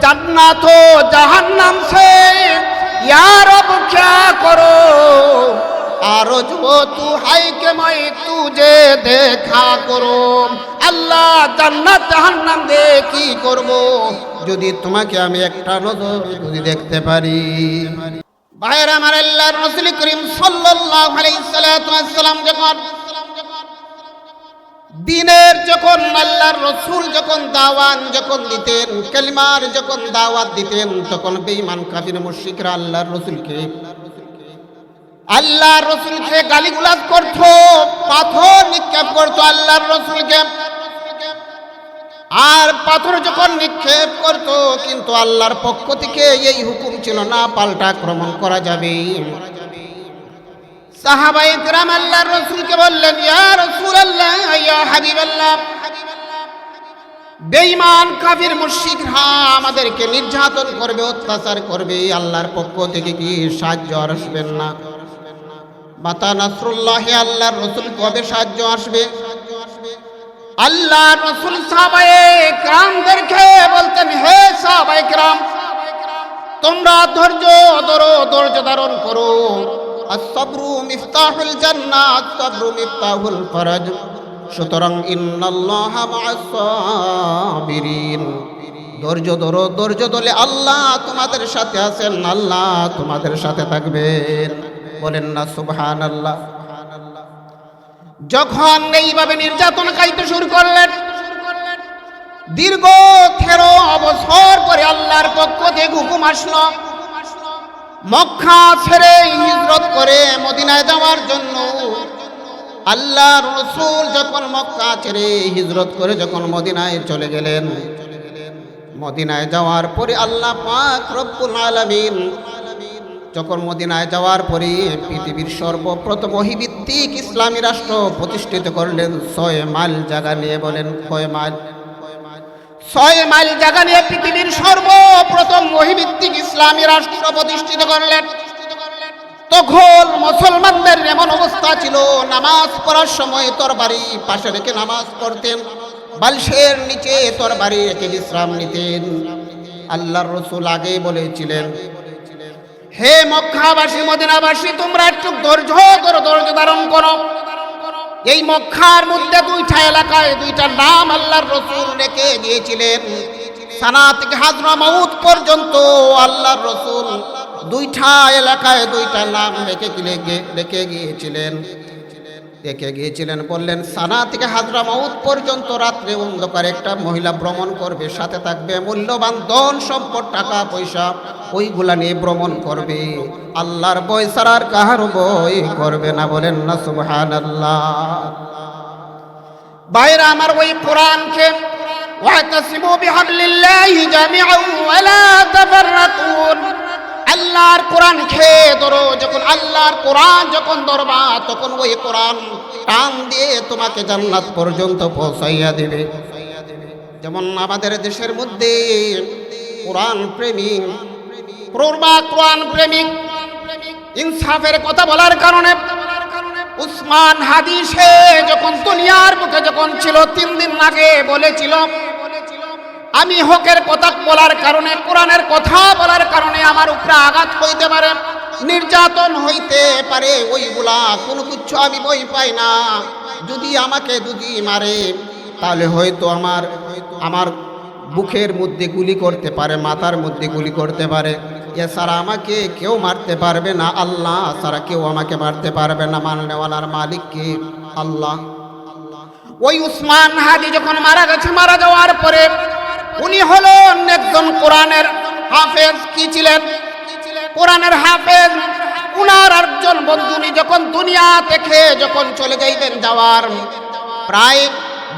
जन्नत हो जहन्नम से या रब क्या करो आरोज वो तू है कि मैं तुझे देखा करो अल्लाह जन्नत जहन्नम दे की करबो যদি তোমাকে আমি একটা নজর যদি দেখতে পারি। ভাইরা আমার, আল্লাহর রাসূল করিম সাল্লাল্লাহু আলাইহি সাল্লাম যখন দিনের যখন আল্লাহর রাসূল যখন দাওয়াত যখন দিতেন, কালিমার যখন দাওয়াত দিতেন, তখন বেঈমান কাফির মুশরিকরা আল্লাহর রাসূলকে গালিগালাজ করত, পাথর নিক্ষেপ করত আল্লাহর রাসূলকে। আর পাথর যখন নিক্ষেপ করত, কিন্তু আল্লাহর পক্ষ থেকে এই হুকুম ছিল না পাল্টা আক্রমণ করা যাবে। সাহাবায়ে কেরাম আল্লাহর রাসূলকে বললেন, ইয়া রাসূলুল্লাহ, ইয়া হাবিবাল্লাহ, বেঈমান কাফির মুশরিকরা আমাদেরকে নির্যাতন করবে, অত্যাচার করবে, আল্লাহর পক্ষ থেকে কি সাহায্য আসবেন না? মাতা নাসরুল্লাহ, আল্লাহর রাসূল কবে সাহায্য আসবে? আল্লাহর রাসূল সাহাবায়ে কেরামদেরকে বলতেন, হে সাহাবায়ে কেরাম, তোমরা ধৈর্য ধরো, ধৈর্য ধারণ করো। আস-সাবরু মিফতাহুল জান্নাহ, আস-সাবরু মিফতাহুল ফরজ। সুতরাং ইন্নাল্লাহা মা'আস সাবিরিন, ধৈর্য ধরো, ধৈর্য ধরলে আল্লাহ তোমাদের সাথে আছেন, আল্লাহ তোমাদের সাথে থাকবেন। বলেন না সুবহানাল্লাহ। যখন এইভাবে নির্যাতন খাইতে শুরু করলেন, দীর্ঘ 13 বছর পরে আল্লাহর পক্ষ থেকে হুকুম আসলো মক্কা ছেড়ে হিজরত করে মদিনায় যাওয়ার জন্য। আল্লাহর রাসূল যখন মক্কা ছেড়ে হিজরত করে যখন মদিনায় চলে গেলেন, মদিনায় যাওয়ার পরে আল্লাহ পাক রব্বুল আলামিন যখন মদিনায় যাওয়ার পরে পৃথিবীর সর্বপ্রথম ওহীভিত্তিক ইসলামী রাষ্ট্র প্রতিষ্ঠিত করলেন 6 মাইল জায়গা নিয়ে। বলেন কয় মাইল? 6 মাইল জায়গা নিয়ে পৃথিবীর সর্বপ্রথম ওহীভিত্তিক ইসলামী রাষ্ট্র প্রতিষ্ঠিত করলেন। তখন মুসলমানদের এমন অবস্থা ছিল, নামাজ পড়ার সময় তরবারি পাশে রেখে নামাজ পড়তেন, বালিশের নিচে তরবারি রেখে বিশ্রাম নিতেন। আল্লাহর রাসূল আগেই বলেছিলেন, হে মক্কাবাসী, মদিনাবাসী, তোমরা একটু ধৈর্য ধরো, ধৈর্য ধারণ করো। এই মক্কার মধ্যে 2টা এলাকায় 2টা নাম আল্লাহর রাসূল রেখে গিয়েছিলেন। সানা থেকে হাজরামাউত পর্যন্ত আল্লাহর রাসূল 2টা এলাকায় 2টা নাম রেখে গিয়েছিলেন। বললেন, সানা থেকে হাজরামাউত পর্যন্ত রাত্রে অন্ধকার একটা মহিলা ভ্রমণ করবে, সাথে থাকবে মূল্যবান ধন সম্পদ, টাকা পয়সা, ওইগুলা নিয়ে ভ্রমণ করবে। আল্লাহর ভয় ছাড়া আর কাহারও ভয় করবে না। বলেন না সুবহানাল্লাহ। বাইরে আমার ওই কোরআনকে ওয়াতাসিমু বিহাবলিল্লাহি জামিআন ওয়া লা তাফাররাকুন, আল্লাহর কোরআন খেয়ে ধরো। যখন আল্লাহর কোরআন যখন ধরবা, তখন ওই কোরআন টান দিয়ে তোমাকে জান্নাত পর্যন্ত পৌঁছাইয়া দিবে। যেমন আমাদের দেশের মধ্যে কোরআন প্রেমিক, প্রৌঢ়া কোরআন প্রেমিক, ইনসাফের কথা বলার কারণে উসমান হাদি সে যখন দুনিয়ার মুখে যখন ছিল 3 দিন আগে বলেছিল, আমি হকের কথা বলার কারণে, কোরআনের কথা বলার কারণে আমার উপরে আঘাত হইতে পারে, নির্যাতন হইতে পারে, ওইগুলা কোনো কিছু আমি ভয় পাই না। যদি আমাকে মারে, তাহলে হয়তো আমার বুকের মধ্যে গুলি করতে পারে, মাথার মধ্যে গুলি করতে পারে, এছাড়া আমাকে কেউ মারতে পারবে না। আল্লাহ ছাড়া কেউ আমাকে মারতে পারবে না। মাননেওয়ালার মালিক কে? আল্লাহ। ওই উসমান হাদি যখন মারা গেছে, মারা যাওয়ার পরে উনি হলেন একজন কোরআনের হাফেজ। কি ছিলেন? কোরআনের হাফেজ। উনার একজন বন্ধু, উনি যখন দুনিয়া থেকে যখন চলে যাওয়ার প্রায়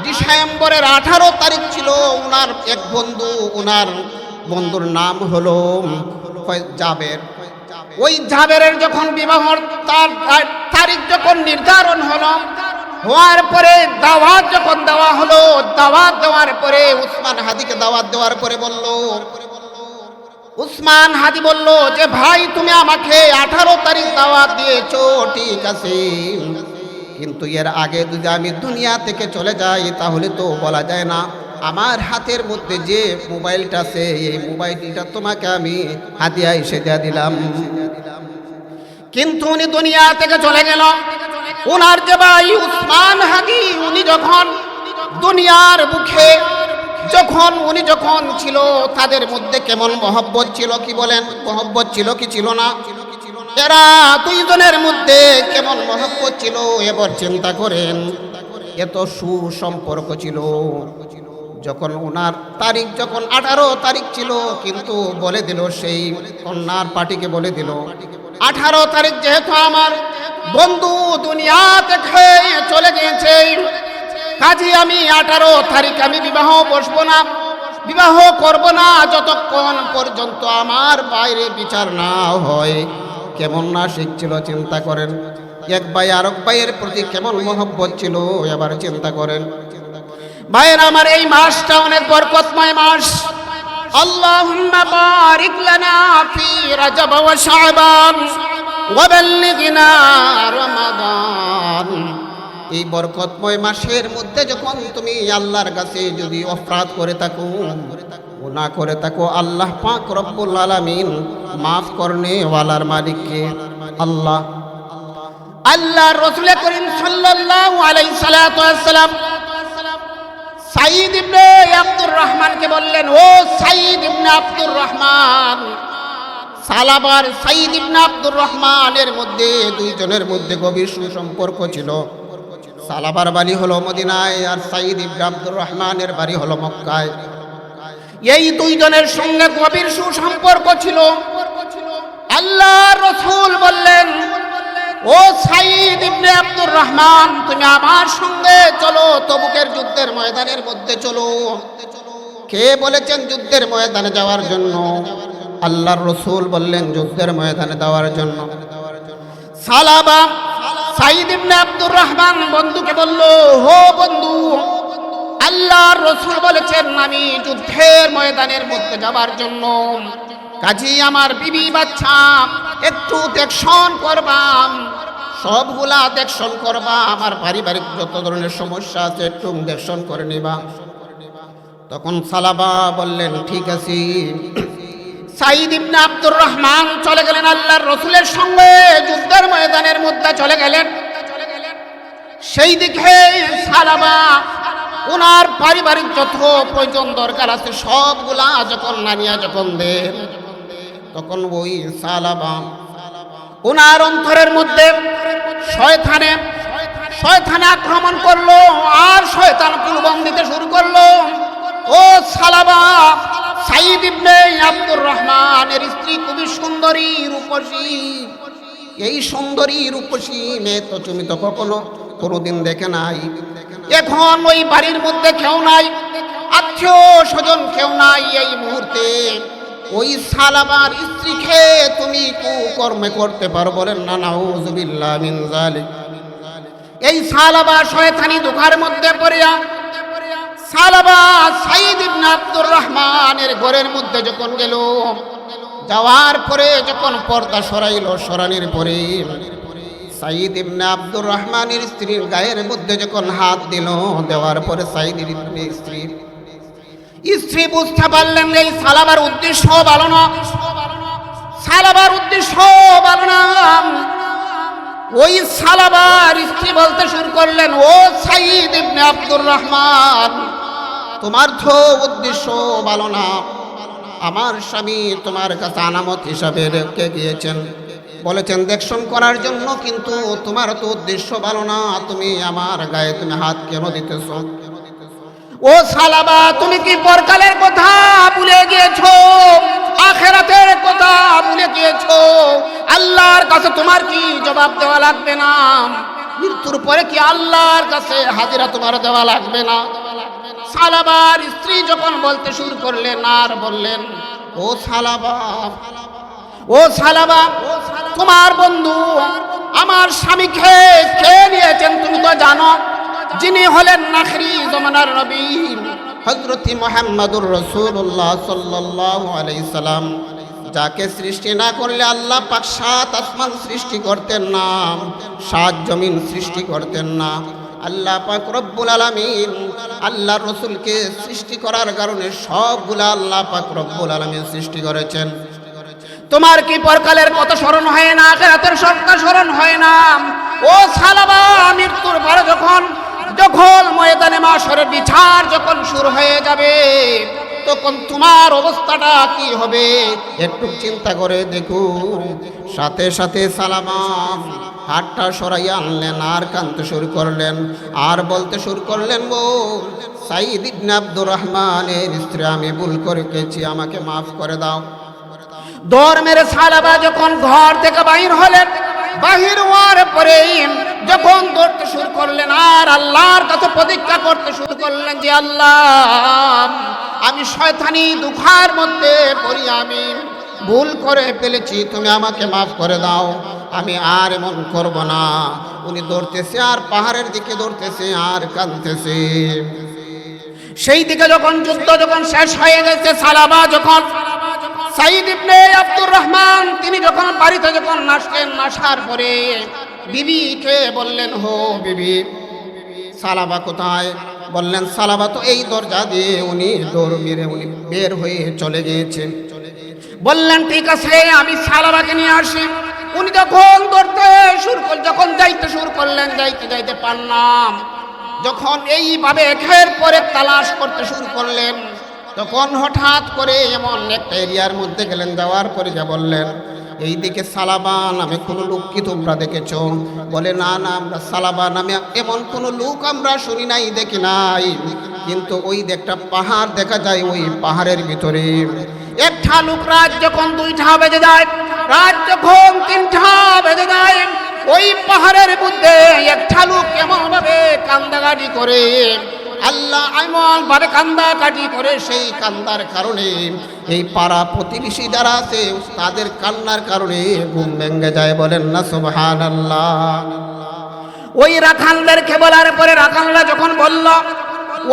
ডিসেম্বরের 18 তারিখ ছিল, উনার এক বন্ধু, উনার বন্ধুর নাম হলো জাবের। ওই জাবেরের যখন বিবাহর তারিখ যখন নির্ধারণ হওয়ার পরে দাওয়াত যখন দেওয়া হলো, দাওয়াত দেওয়ার পরে উসমান হাদিকে দাওয়াত দেওয়ার পরে উসমান হাদি বলল যে, ভাই তুমি আমাকে 18 তারিখ দাওয়াত দিয়েছো, ঠিক আছে, কিন্তু এর আগে যদি আমি দুনিয়া থেকে চলে যাই তাহলে তো বলা যায় না আমার হাতের মধ্যে যে মোবাইলটা আছে এই মোবাইলটা তোমাকে আমি হাদিয়া হিসেবে দিলাম। কিন্তু উনি দুনিয়া থেকে চলে গেল। ওনার যে ভাই উসমান হাদি উনি যখন দুনিয়ার বুকে উনি যখন ছিল তাদের মধ্যে কেমন মহব্বত ছিল, কি বলেন, মহব্বত ছিল কি ছিল না? এরা দুইজনের মধ্যে কেমন মহব্বত ছিল এবার চিন্তা করেন। এত সুসম্পর্ক ছিল। যখন ওনার তারিখ যখন 18 তারিখ ছিল, কিন্তু বলে দিল সেই কন্যার পার্টিকে বলে দিল 18 তারিখ যেহেতু আমার বন্ধু দুনিয়া থেকে চলে গিয়েছে, কাজী আমি 18 তারিখ আমি বিবাহ বসবো না, বিবাহ করব না যতক্ষণ পর্যন্ত আমার বাইরে বিচার না হয়। কেমন না শিখছিল চিন্তা করেন। এক ভাই আরেক ভাইয়ের প্রতি কেমন মহব্বত ছিল এবার চিন্তা করেন। ভাইয়ের আমার এই মাসটা অনেক বরকতময় মাস। আল্লাহুম্মা বারিক লানা ফি রাজব ওয়া শাবান ওয়া বাল্লিগনা রমাদান। এই বরকতময় মাসের মধ্যে যখন তুমি আল্লাহর কাছে যদি অপরাধ করে থাকো, গুনাহ করে থাকো, আল্লাহ পাক রব্বুল আলামিন মাফ করনে ওয়ালার মালিককে আল্লাহ। আল্লাহর রাসূল করিম সাল্লাল্লাহু আলাইহি সাল্লাতু ওয়াসসালাম সাঈদ ইবনে আব্দুর রহমানকে বললেন, ও সাঈদ ইবনে আব্দুর রহমান, সালাবার সাঈদ ইবনে আব্দুর রহমানের মধ্যে দুইজনের মধ্যে গভীর সুসম্পর্ক ছিল। সালাবার বাড়ি হলো মদিনায় আর সাঈদ ইবনে আব্দুর রহমানের বাড়ি হলো মক্কায়। এই দুইজনের সঙ্গে গভীর সুসম্পর্ক ছিল। আল্লাহর রাসূল বললেন, ও সাঈদ ইবনে আব্দুর রহমান, তুমি আমার সঙ্গে চলো, তবুকের যুদ্ধের ময়দানের মধ্যে চলো। কে বলেছেন যুদ্ধের ময়দানে যাওয়ার জন্য? আল্লাহর রাসূল বললেন যুদ্ধের ময়দানে যাওয়ার জন্য। সালাবা সাঈদ ইবনে আব্দুর রহমান বন্ধুকে বলল, হো বন্ধু, আল্লাহর রাসূল বলেছেন আমি যুদ্ধের ময়দানের মধ্যে যাওয়ার জন্য, কাজী আমার বিবি বাচ্চা একটু দেখশন করবাম, সবগুলা দেখশন করবা, আমার পারিবারিক যত ধরনের সমস্যা আছে একটু দেখশন করে নিবা। তখন সালাবা বললেন ঠিক আছে। সাঈদ ইবনে আব্দুর রহমান চলে গেলেন আল্লাহর রাসূলের সঙ্গে যুদ্ধের ময়দানের মধ্যে চলে গেলেন। সেই দিকে সালাবা ওনার পারিবারিক যত প্রয়োজন দরকার আছে সবগুলা যখন নানিয়া যখন দেন, তখন ওই সালাবা ওনার অন্তরের মধ্যে শয়তানে আক্রমণ করলো আর শয়তান কুলবন দিতে শুরু করলো। ও সালাবা, সাঈদ ইবনে আব্দুর রহমানের স্ত্রী খুবই সুন্দরী রূপসী। এই সুন্দরী রূপসী মেয়ে তো তুমি তো কোনোদিন দেখে নাই। এখন ওই বাড়ির মধ্যে কেউ নাই, আত্মীয় স্বজন কেউ নাই। এই মুহূর্তে ওই সালাবার স্ত্রীকে তুমি কুকর্মে করতে পারো? বলেন না নাউযুবিল্লাহ মিন যালিক। এই সালাবা শয়তানি দুঃখের মধ্যে পড়িয়া সালাবা সাঈদ ইবনে আব্দুর রহমানের ঘরের মধ্যে যখন গেল, যাওয়ার পরে যখন পর্দা সরানির পরে সাঈদ ইবনে আব্দুর রহমানের স্ত্রীর গায়ের মধ্যে যখন হাত দিল, দেওয়ার পরে সাঈদ ইবনে স্ত্রী বুঝতে পারলেন এই সালাবার উদ্দেশ্য ভালো না, সালাবার উদ্দেশ্য ভালো না। ওই সালাবার স্ত্রী বলতে শুরু করলেন, ও সাঈদ ইবনে আব্দুর রহমান, তোমার তো উদ্দেশ্য ভালো না। আমার স্বামী তোমার কাছে আনামত হিসাবে রেখে গিয়েছেন, বলেছেন দেখশন করার জন্য, কিন্তু তোমার তো উদ্দেশ্য ভালো না। তুমি আমার গায়ে তুমি হাত কেন দিতেছ? ও সালাবা, তুমি কি পরকালের কথা ভুলে গিয়েছো? আখিরাতের কথা ভুলে গিয়েছো? আল্লাহর কাছে তোমার কি জবাব দেওয়া লাগবে না? মৃত্যুর পরে কি আল্লাহর কাছে হাজিরা তোমার দেওয়া লাগবে না? সালাবার স্ত্রী যখন বলতে শুরু করলেন আর বললেন, ও সালাবা, তোমার বন্ধু আমার স্বামীকে কে নিয়েছেন তুমি তো জানো, যিনি হলেন আখিরি জামানার নবী হযরত মুহাম্মদুর রাসূলুল্লাহ সাল্লাল্লাহু আলাইহি সাল্লাম, যাকে সৃষ্টি না করলে আল্লাহ পাক 7 আসমান সৃষ্টি করতেন না, 7 জমিন সৃষ্টি করতেন না। আল্লাহ পাক রব্বুল আলামিন আল্লাহর রাসূলকে সৃষ্টি করার কারণে সবগুলা আল্লাহ পাক রব্বুল আলামিন সৃষ্টি করেছেন। তোমার কি পরকালের কথা স্মরণ হয় না, আখিরাতের সবটা স্মরণ হয় না? ও সালাবা, মৃত্যুর পরে যখন ময়দানে মাশরের বিচার যখন শুরু হয়ে যাবে, তখন তোমার অবস্থাটা কি হবে একটু চিন্তা করে দেখুন। সাথে সাথে সালামা হাতটা সরাইয়া আনলেন, আর কাঁদতে শুরু করলেন, আর বলতে শুরু করলেন, ও সাইদ ইবনে আব্দুর রহমানের স্ত্রী, আমি ভুল করে গেছি, আমাকে মাফ করে দাও। দৌড় মেরে সালাবা যখন ঘর থেকে বাহির হলেন, বাহির হওয়ার পরে যখন দৌড়তে শুরু করলেন আর আল্লাহর কাছে প্রতিজ্ঞা করতে শুরু করলেন যে আল্লাহ, আমি শয়তানি দুঃখের মধ্যে পড়ি, আমি ভুল করে ফেলেছি, তুমি আমাকে মাফ করে দাও, আমি আর এমন করব না। উনি দৌড়তেছে আর পাহাড়ের দিকে দৌড়তেছে আর কাঁদতেছে। সেই দিকে যখন যুদ্ধ যখন শেষ হয়ে গেছে, সালাবা যখন সাইদ ইবনে আব্দুর রহমান তিনি যখন বাড়িতে যখন আসলেন, আসার পরে বিবিকে বললেন, হো বিবি, সালাবা কোথায়? বললেন, সালাবা তো এই দরজা দিয়ে উনি দৌড় মেরে উনি বের হয়ে চলে গিয়েছেন। বললেন, ঠিক আছে, আমি সালাবাকে নিয়ে আসি। উনি যখন দৌড়তে শুরু করলেন, যখন যাইতে শুরু করলেন, যাইতে যাইতে পারলাম, যখন এইভাবে একের পরে তালাশ করতে শুরু করলেন, তখন হঠাৎ করে এমন একটা এরিয়ার মধ্যে গেলেন। যাওয়ার পরে যা বললেন, এই দিকে সালাবা নামে কোনো লোক কি তোমরা দেখেছ? বলে, না না, আমরা সালাবা নামে এমন কোনো লোক আমরা শুনি নাই, দেখি নাই, কিন্তু ওই একটা পাহাড় দেখা যায়, ওই পাহাড়ের ভিতরে একটা লোক রাত যখন 2টা বেজে যায়, রাত যখন 3টা বেজে যায়, ওই পাহাড়ের মধ্যে একটা লোক এমন ভাবে কান্দাকাটি করে, আল্লাহ এমন ভাবে কান্দাকাটি করে, সেই কান্দার কারণে এই পাড়া প্রতিবেশী যারা আছে তাদের কান্নার কারণে ঘুম ভেঙে যায়। বলেন না সুবহানাল্লাহ। ওই রাখালদেরকে বলার পরে রাখালরা যখন বলল,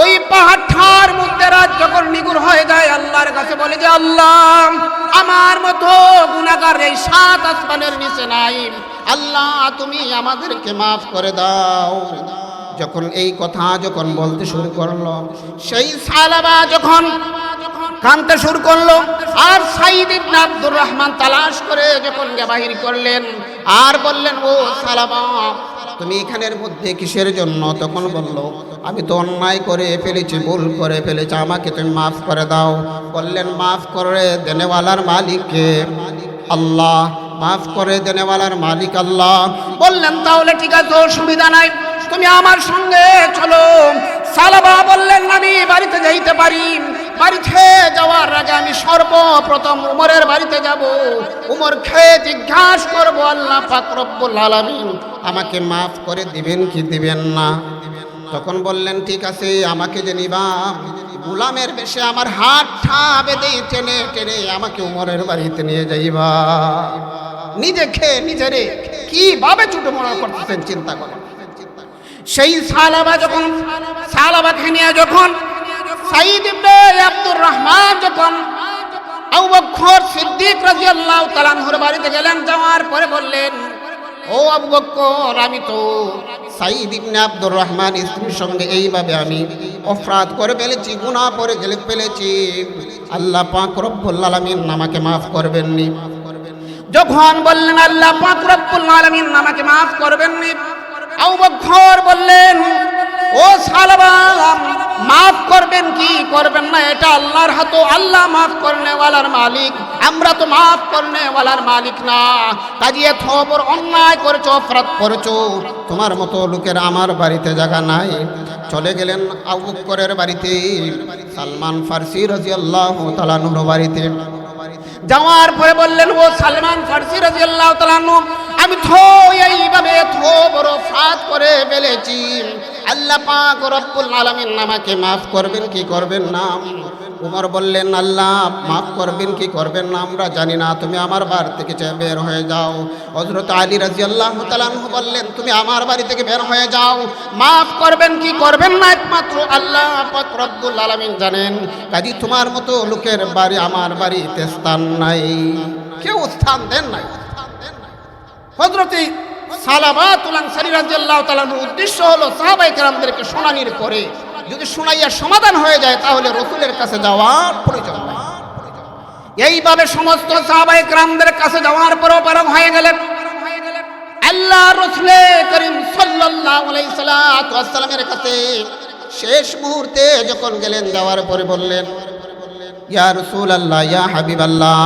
ওই পাহাড়টার মধ্যে রাত যখন নিগুর হয়ে যায়, আল্লাহর কাছে বলে যে আল্লাহ, আমার মতো গুনাহগার এই 7 আসমানের নিচে নাই, আল্লাহ তুমি আমাদেরকে মাফ করে দাও। যখন এই কথা যখন বলতে শুরু করলো, সেই সালাবা যখন কাঁদতে শুরু করলো, আর সাইদ ইবনে আব্দুর রহমান তালাশ করে যখন বাহির করলেন আর বললেন, ও সালাবা, তুমি এখানের মধ্যে কিসের জন্য? তখন বলল, আমি তো অন্যায় করে ফেলেছি, ভুল করে ফেলেছি, আমাকে তুমি মাফ করে দাও। বললেন, মাফ করে দেনেওয়ালার মালিককে? আল্লাহ। মাফ করে দেনেওয়ালার মালিক আল্লাহ। বললেন, তাহলে ঠিক আছে, অসুবিধা নাই, তুমি আমার সঙ্গে চলো। সালাবা বললেন, আমি বাড়িতে যাইতে পারি, বাড়িতে যাওয়ার আগে আমি সর্বপ্রথম উমরের বাড়িতে যাব, উমরকে জিজ্ঞাসা করব, আল্লাহ পাক রব্বুল আলামিন আমাকে মাফ করে দিবেন কি দিবেন না? তখন বললেন, ঠিক আছে, আমাকে যে নিবা গোলামের বেশে আমার হাতটা বেঁধে টেনে টেনে আমাকে উমরের বাড়িতে নিয়ে যাইবা। নিজে খেয়ে নিজেরে কিভাবে ছোট মনে করতেছেন চিন্তা করেন। সেই সালাবাকে নিয়ে যখন সাইদ ইবনে আব্দুর রহমান যখন আবু বকর সিদ্দিক রাদিয়াল্লাহু তাআলা আনহুর বাড়িতে গেলেন, যাওয়ার পরে বললেন, ও আবু বকর, আমি তো সাইদ ইবনে আব্দুর রহমান স্ত্রীর সঙ্গে এইভাবে আমি অপরাধ করে ফেলেছি, গুনাহ করে ফেলেছি, আল্লাহ পাক রব্বুল আলামিন আমাকে মাফ করবেননি। যখন বললেন আল্লাহ পাক রব্বুল আলামিন আমাকে মাফ করবেননি, আবু বকর বললেন, ও সালাবা, মাফ করবেন কি করবেন না এটা আল্লাহর হাতে, আল্লাহ মাফ করনেওয়ালার মালিক, আমরা তো মাফ করনেওয়ালার মালিক না। কাজে এত বড় অন্যায় করেছো, অপরাধ করেছো, তোমার মতো লোকের আমার বাড়িতে জায়গা নাই। চলে গেলেন আবু বকরের বাড়িতে, সালমান ফারসি রাদিয়াল্লাহু তাআলা আনহুর বাড়িতে। যাওয়ার পরে বললেন, ও সালমান ফারসি রাদিয়াল্লাহু তাআলা আনহু, আমি তো এইভাবে এত বড় ফাঁদ করে ফেলেছি, আল্লাহ পাক রব্বুল আলামিন আমাকে মাফ করবেন কি করবেন না? উমর বললেন, আল্লাহ মাফ করবেন কি করবেন না আমরা জানি না, তুমি আমার বাড়ি থেকে বের হয়ে যাও। হযরত আলী রাদিয়াল্লাহু তাআলা আনহু বললেন, তুমি আমার বাড়ি থেকে বের হয়ে যাও, মাফ করবেন কি করবেন না একমাত্র আল্লাহ পাক রব্বুল আলামিন জানেন। কাজী তোমার মতো লোকের বাড়ি আমার বাড়িতে স্থান নাই, কেউ স্থান দেন নাই। হযরত সালাবাতুল আনসারী রাদিয়াল্লাহু তাআলার উদ্দেশ্য হলো সাহাবায়ে কেরামদেরকে শুনানির পরে যদি শুনাইয়া সমাধান হয়ে যায় তাহলে রাসূলের কাছে যাওয়ার প্রয়োজন নেই। এইভাবে সমস্ত সাহাবায়ে কেরামদের কাছে যাওয়ার পরও পারম হয়ে গেলেন। আল্লাহ রাসূল করিম সাল্লাল্লাহু আলাইহি সাল্লামের কাছে শেষ মুহূর্তে যখন গেলেন, যাওয়ার পরে বললেন, ইয়া রাসূলুল্লাহ, ইয়া হাবিবাল্লাহ,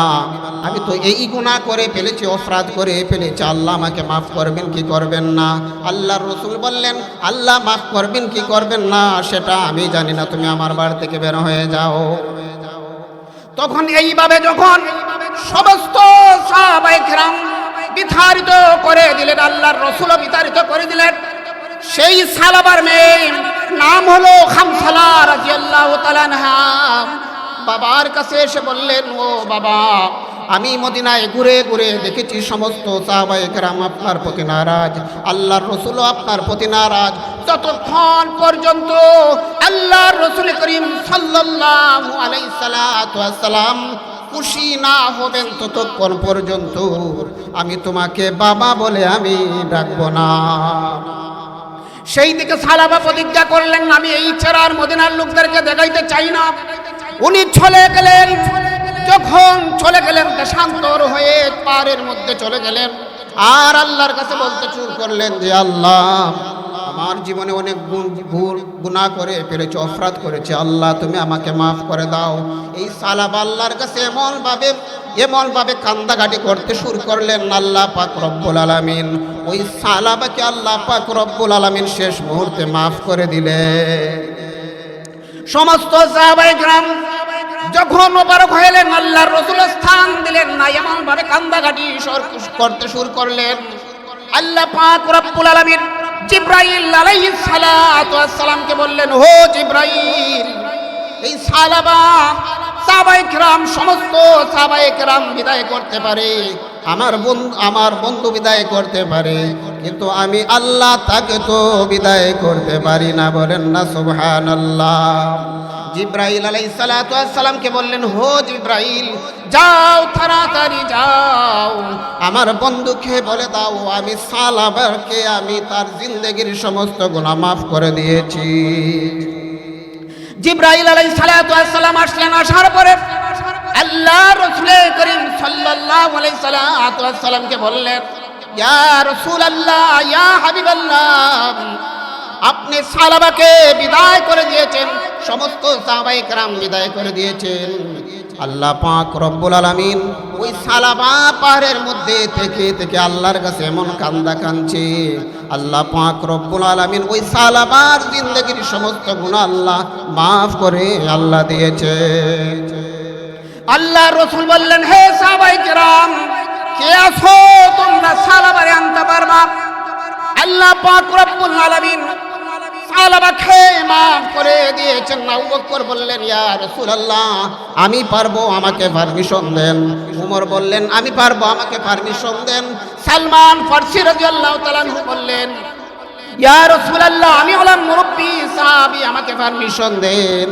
আমি তো এই গুনাহ করে ফেলেছি, অপরাধ করে ফেলেছি, আল্লাহ আমাকে মাফ করবেন কি করবেন না? আল্লাহর রাসূল বললেন, আল্লাহ মাফ করবেন কি করবেন না সেটা আমি জানি না, তুমি আমার বাড়ি থেকে বের হয়ে যাও। তখন এইভাবে যখন সমস্ত সাহাবায়ে কেরাম বিতাড়িত করে দিলেন, আল্লাহর রাসূলও বিতাড়িত করে দিলেন। সেই সালাবার মেয়ে নাম হলো খামসালা রাদিয়াল্লাহু তাআলা আনহা বাবার কাছে এসে বললেন, ও বাবা, আমি মদিনায় ঘুরে ঘুরে দেখেছি সমস্ত সাহাবায়ে কেরাম আপনার প্রতি নারাজ, আল্লাহর রাসূলও আপনার প্রতি নারাজ। যতক্ষণ পর্যন্ত আল্লাহর রাসূল করিম সাল্লাল্লাহু আলাইহি সাল্লাম খুশি না হবেন ততক্ষণ পর্যন্ত আমি তোমাকে বাবা বলে আমি ডাকবো না। সেই দিকে সালাবা প্রতিজ্ঞা করলেন, আমি এই চেহারার মদিনার লোকদেরকে দেখাইতে চাই না। উনি চলে গেলেন। যখন চলে গেলেন দেশান্তর হয়ে পাহাড়ের মধ্যে চলে গেলেন, আর আল্লাহর কাছে বলতে শুরু করলেন যে আল্লাহ, আমার জীবনে অনেক গুনাহ করে ফেলেছি, অপরাধ করেছি, আল্লাহ তুমি আমাকে মাফ করে দাও। এই সালাবা আল্লাহর কাছে এমনভাবে কান্দাকাটি করতে শুরু করলেন, আল্লাহ পাক রব্বুল আলামিন ওই সালাবাকে আল্লাহ পাক রব্বুল আলামিন শেষ মুহূর্তে মাফ করে দিলেন। সমস্ত সাহাবায়ে কেরাম যখন মোবারক হইলেন, আল্লাহর রাসূল স্থান দিলেন না, এমনভাবে কান্দাকাটি করতে শুরু করলেন। আল্লাহ পাক রব্বুল আলামিন জিবরাইল আলাইহিস সালাতু ওয়াস সালামকে বললেন, ও জিবরাইল, এই সাহাবায়ে কেরাম সমস্ত সাহাবায়ে কেরাম বিদায় করতে পারে, আমার বন্ধু বিদায় করতে পারে, কিন্তু আমি আল্লাহ তাকে তো বিদায় করতে পারি না। বলেন না সুবহানাল্লাহ। জিবরাইল আলাইহিস সালাতু ওয়াস সালামকে বললেন, হো জিবরাইল, যাও, তাড়াতাড়ি যাও, আমার বন্ধুকে বলে দাও আমি সালাবাকে আমি তার জিন্দেগীর সমস্ত গুনাহ মাফ করে দিয়েছি। জিবরাইল আলাইহিস সালাতু ওয়াস সালাম আসলেন। আসার পরে আল্লাহর রাসূল করিম সাল্লাল্লাহু আলাইহি সাল্লাতু ওয়াস সালামকে বললেন, ইয়া রাসূলুল্লাহ, ইয়া হাবিবাল্লাহ, আপনি সালাবাকে বিদায় করে দিয়েছেন, সমস্ত সাহাবায়ে কেরাম বিদায় করে দিয়েছেন। আল্লাহ পাক রব্বুল আলামিন ওই সালাবা পাহাড়ের মধ্যে থেকে আল্লাহর কাছে এমন কান্দা কাঁদছে, আল্লাহ পাক রব্বুল আলামিন ওই সালাবার জিন্দেগীর সমস্ত গুনাহ আল্লাহ মাফ করে আল্লাহ দিয়েছে। আল্লাহর রাসূল বললেন, হে সাহাবায়ে কেরাম, কে আছো তোমরা সালাবারে আনতে পারবা? আল্লাহ পাক রব্বুল আলামিন সালাবাকে মাফ করে দিয়েছেন। আবু বকর বললেন, ইয়া রাসূলুল্লাহ, আমি পারবো, আমাকে পারমিশন দেন। উমর বললেন, আমি পারবো, আমাকে পারমিশন দেন। সালমান ফারসি রাদিয়াল্লাহু তাআলা আনহু বললেন, ইয়া রাসূলুল্লাহ, আমি হলাম মুরব্বি সাহাবী, আমাকে পারমিশন দেন,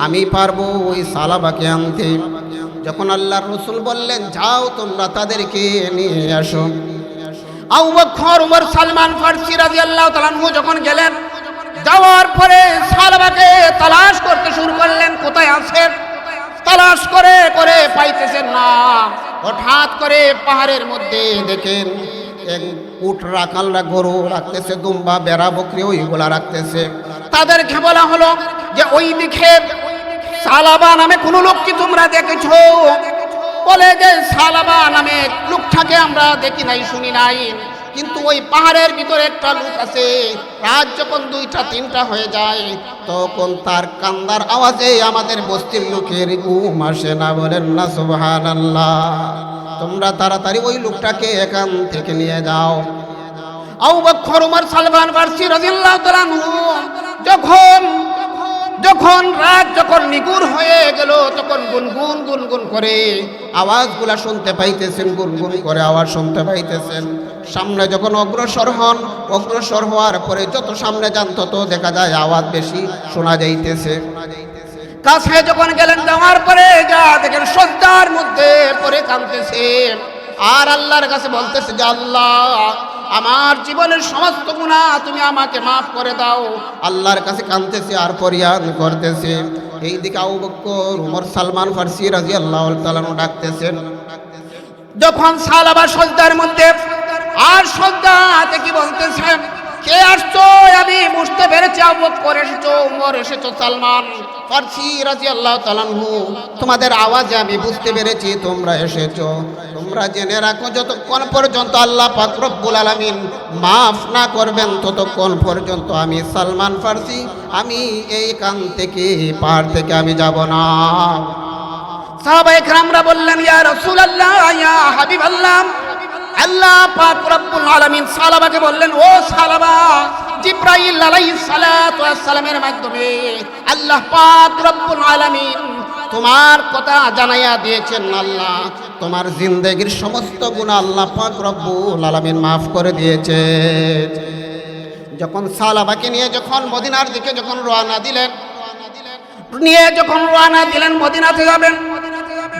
আমি পারবো ওই সালাবাকে আনতে। যখন আল্লাহর রাসূল বললেন, যাও তোমরা তাদেরকে নিয়ে আসো, আবু বকর, উমর, সালমান ফারসি রাদিয়াল্লাহু তাআলা আনহু যখন গেলেন, যাওয়ার পরে সালাবাকে তালাশ করতে শুরু করলেন, কোথায় আছে? তালাশ করে করে পাইতেছেন না। হঠাৎ করে পাহাড়ের মধ্যে দেখেন এক উট রাখালরা গরু রাখতেছে, দুম্বা, বেড়া, বকরি ওইগুলা রাখতেছে। তাদেরকে বলা হলো যে ওই দিকে সালাবা নামে কোন লোক কি তোমরা দেখেছো? বলে যে সালাবা নামে লোকটাকে আমরা দেখি নাই, শুনি নাই, কিন্তু ওই পাহাড়ের ভিতরে একটা লোক আছে। রাত যখন 2টা 3টা হয়ে যায় তখন তার কান্দার আওয়াজে আমাদের বস্তির লোকের ঘুম আসে না। বলেন না সুবহানাল্লাহ। তোমরা তাড়াতাড়ি ওই লোকটাকে এখান থেকে নিয়ে যাও। আবু বকর, উমর, সালমান ফারসি রাদিয়াল্লাহু তাআলা আনহু যখন রাত যখন নিগুড় হয়ে গেল তখন গুনগুন গুনগুন করে আওয়াজগুলা শুনতে পাইতেছেন, গুনগুন করে আওয়াজ শুনতে পাইতেছেন। সামনে যখন অগ্রসর হওয়ার পরে যত সামনে যান তত দেখা যায় আওয়াজ বেশি শোনা যাইতেছে। কাছে যখন গেলেন, যাওয়ার পরে যা দেখেন সজ্জার মধ্যে পড়ে কাঁদতেছে আর আল্লাহর কাছে বলতেছে যে আল্লাহ, আমার জীবনের সমস্ত গুনাহ তুমি আমাকে মাফ করে দাও। আল্লাহর কাছে কাঁদতেছে আর ফরিয়াদ করতেছে। এইদিকে আবু বকর, ওমর, সালমান ফারসি রাদিয়াল্লাহু তাআলা ডাকতেছেন। যখন সালাবা সজদার মধ্যে আর সজদা থেকে বলতেছেন, কে আসছো? আমি বুঝতে পেরেছি আবু বকর এসেছো, ওমর এসেছো, সালমান ফারসি রাদিয়াল্লাহু তাআলা আনহু, তোমাদের আওয়াজে আমি বুঝতে পেরেছি তোমরা এসেছো। তোমরা জেনে রাখো, যতক্ষণ পর্যন্ত আল্লাহ পাক রব্বুল আলামিন মাফ না করবেন ততক্ষণ পর্যন্ত আমি সালমান ফারসি আমি এই কান থেকে পার থেকে আমি যাব না। সাহাবায়ে কেরামরা বললেন, ইয়া রাসূলুল্লাহ, ইয়া হাবিবাল্লাহ, আল্লাহ পাক রব্বুল আলামিন সালাবাকে বললেন, ও সালাবা, জিবরাইল আলাইহিস সালাতু ওয়াস সালামের মাধ্যমে আল্লাহ পাক রব্বুল আলামিন তোমার কথা জানাইয়া দিয়েছেন। আল্লাহ তোমার জিন্দেগীর সমস্ত গুনাহ আল্লাহ পাক রব্বুল আলামিন মাফ করে দিয়েছে। যখন সালাবাকে নিয়ে যখন মদিনার দিকে যখন রওনা দিলেন, মদিনাতে যাবেন,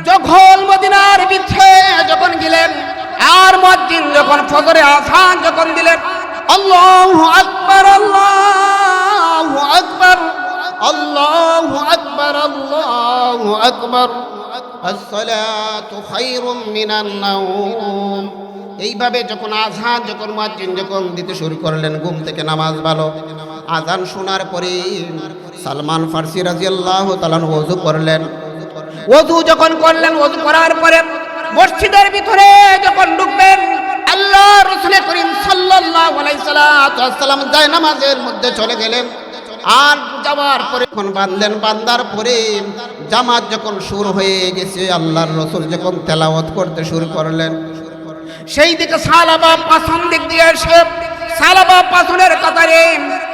যখন মদিনার ভিতরে যখন গেলেন আর মুয়াজ্জিন যখন ফজরে আযান যখন দিলেন, আল্লাহু আকবার, আল্লাহু আকবার, আল্লাহু আকবার, আল্লাহু আকবার, আসসালাতু খায়রুম মিনান নাওম। এইভাবে যখন আযান যখন মুয়াজ্জিন যখন দিতে শুরু করলেন, ঘুম থেকে নামাজ ভালো। আযান শোনার পরে সালমান ফারসি রাদিয়াল্লাহু তাআলা ওযু করলেন। ওযু যখন করলেন, ওযু করার পরে মসজিদের ভিতরে যখন ঢুকবেন, আল্লাহ রাসূল করিম সাল্লাল্লাহু আলাইহি সাল্লাম জায়নামাজের মধ্যে চলে গেলেন। আর যাওয়ার পরে যখন বাঁধলেন, বান্দার পরে জামাত যখন শুরু হয়ে গেছে, আল্লাহর রাসূল যখন তেলাওয়াত করতে শুরু করলেন, সেই দিকে সালাবা পাছন দিক দিয়ে এসে সালাবা পাছনের কাতারে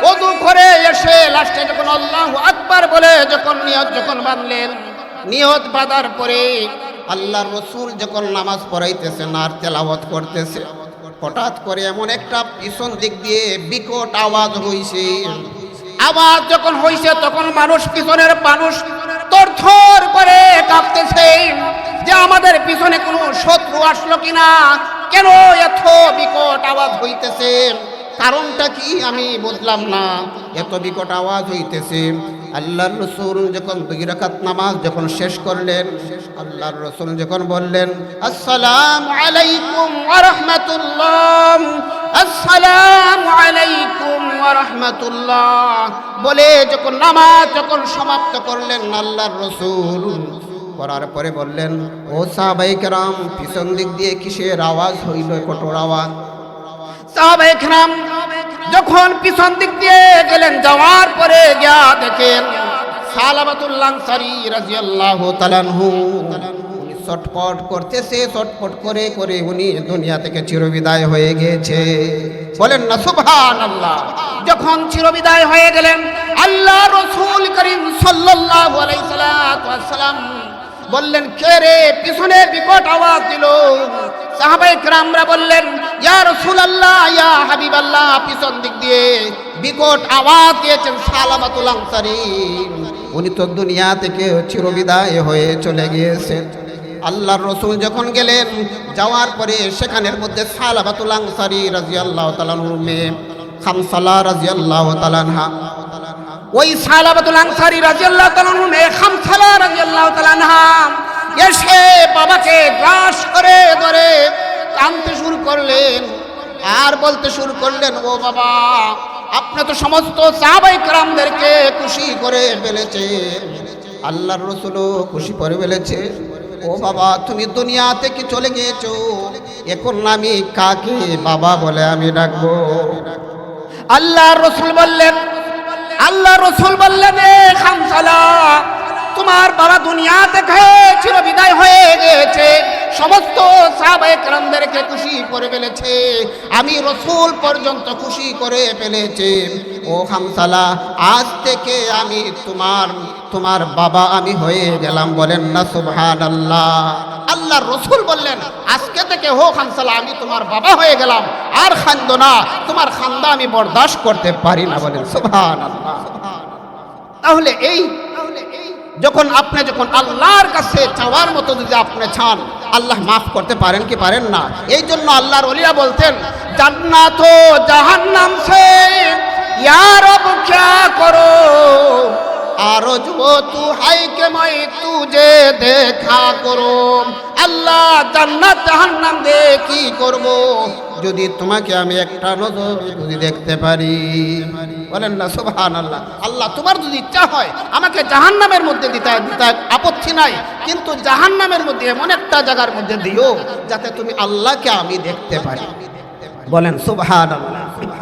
ওযু করে এসে লাস্টে যখন আল্লাহু আকবার বলে যখন নিয়ত যখন বাঁধলেন, নিয়ত বাঁধার পরে আল্লাহর রাসূল যখন নামাজ পড়াইতেছেন আর তেলাওয়াত করতেছে, হঠাৎ করে এমন একটা পিছন দিক দিয়ে বিকট আওয়াজ হইছে। আওয়াজ যখন হইছে তখন পিছনের মানুষ থরথর করে কাঁপতেছে যে আমাদের পিছনে কোনো শত্রু আসলো কিনা, কেন এত বিকট আওয়াজ হইতেছে, কারণটা কি আমি বুঝলাম না, এত বিকট আওয়াজ হইতেছে। আল্লাহর রাসূল যখন 2 রাকাত নামাজ যখন শেষ করলেন, আল্লাহর রাসূল যখন বললেন, আসসালামু আলাইকুম ওয়া রাহমাতুল্লাহ, আসসালামু আলাইকুম ওয়া রাহমাতুল্লাহ বলে যখন নামাজ যখন সমাপ্ত করলেন আল্লাহর রাসূল, করার পরে বললেন, ও সাহাবায়ে কেরাম, পিছন দিক দিয়ে কিসের আওয়াজ হইল, কঠোর আওয়াজ। সাহাবায়ে কেরাম যখন পিছন দিক দিয়ে গেলেন, যাওয়ার পরে গিয়া দেখেন সালাবাতুল আনসারী রাদিয়াল্লাহু তাআলা আনহু ছটপট করতেছে, ছটপট করে করে উনি দুনিয়া থেকে চিরবিদায় হয়ে গেছে। বলেন না সুবহানাল্লাহ। যখন চিরবিদায় হয়ে গেলেন, আল্লাহ রাসূল করিম সাল্লাল্লাহু আলাইহি সাল্লাম বললেন, কে রে পিছনে বিকট আওয়াজ দিল? সাহাবায়ে কেরামরা বললেন, ইয়া রাসূলুল্লাহ, ইয়া হাবিবাল্লাহ, পিছন দিক দিয়ে বিকট আওয়াজ দিয়েছেন সালাবাতুল আনসারী, উনি তো দুনিয়া থেকে চিরবিদায় হয়ে চলে গিয়েছেন। আল্লাহর রাসূল যখন গেলেন, যাওয়ার পরে সেখানের মধ্যে সালাবাতুল আনসারী রাদিয়াল্লাহু তাআলা আনহুর মেয়ে খামসালা রাদিয়াল্লাহু তাআলা আনহা, ওই সালাবাতুল আনসারী রাদিয়াল্লাহু তাআলা আনহুর মেয়ে খামসালা রাদিয়াল্লাহু তাআলা আনহা এসে বাবাকে গ্রাস করে ধরে কাঁদতে শুরু করলেন আর বলতে শুরু করলেন, ও বাবা, আপনি তো সমস্ত সাহাবায়ে কেরামদেরকে খুশি করে ফেলেছেন, আল্লাহর রাসূলও খুশি করে ফেলেছে। ও বাবা, তুমি দুনিয়া থেকে চলে গিয়েছো, এখন আমি কাকে বাবা বলে আমি ডাকবো? আল্লাহর রাসূল বললেন, এ খামসালা, তোমার বাবা দুনিয়া থেকে চিরবিদায় হয়ে গেছে, সমস্ত সাহাবায়ে কেরামদেরকে খুশি করে ফেলেছে, আমি রাসূল পর্যন্ত খুশি করে ফেলেছে। ও খামসালা, আজ থেকে আমি তোমার বাবা আমি হয়ে গেলাম। বলেন না সুবহানাল্লাহ। আল্লাহর রাসূল বললেন, আজকে থেকে হো খামসালা, আমি তোমার বাবা হয়ে গেলাম, আর খান্দো না, তোমার খান্দা আমি বরদাস্ত করতে পারি না। বলেন সুবহানাল্লাহ। তাহলে এই যখন আল্লাহর কাছে চাওয়ার মতো যদি আপনি চান, আল্লাহ মাফ করতে পারেন কি পারেন না? এই জন্য আল্লাহর ওলিরা বলতেন, জান্নাত ও জাহান্নাম সে ইয়া রব ক্যা করো, আরজু তু হাই কে মাই তুজে দেখা করো। আল্লাহ, জান্নাত জাহান্নাম দে কি করব যদি তোমাকে আমি একটা নজর যদি দেখতে পারি। বলেন না সুবহানাল্লাহ। আল্লাহ, তোমার যদি ইচ্ছা হয় আমাকে জাহান্নামের মধ্যে দিতে আপত্তি নাই, কিন্তু জাহান্নামের মধ্যে এমন একটা জায়গার মধ্যে দিও যাতে তুমি আল্লাহকে আমি দেখতে পারি। বলেন সুবহানাল্লাহ।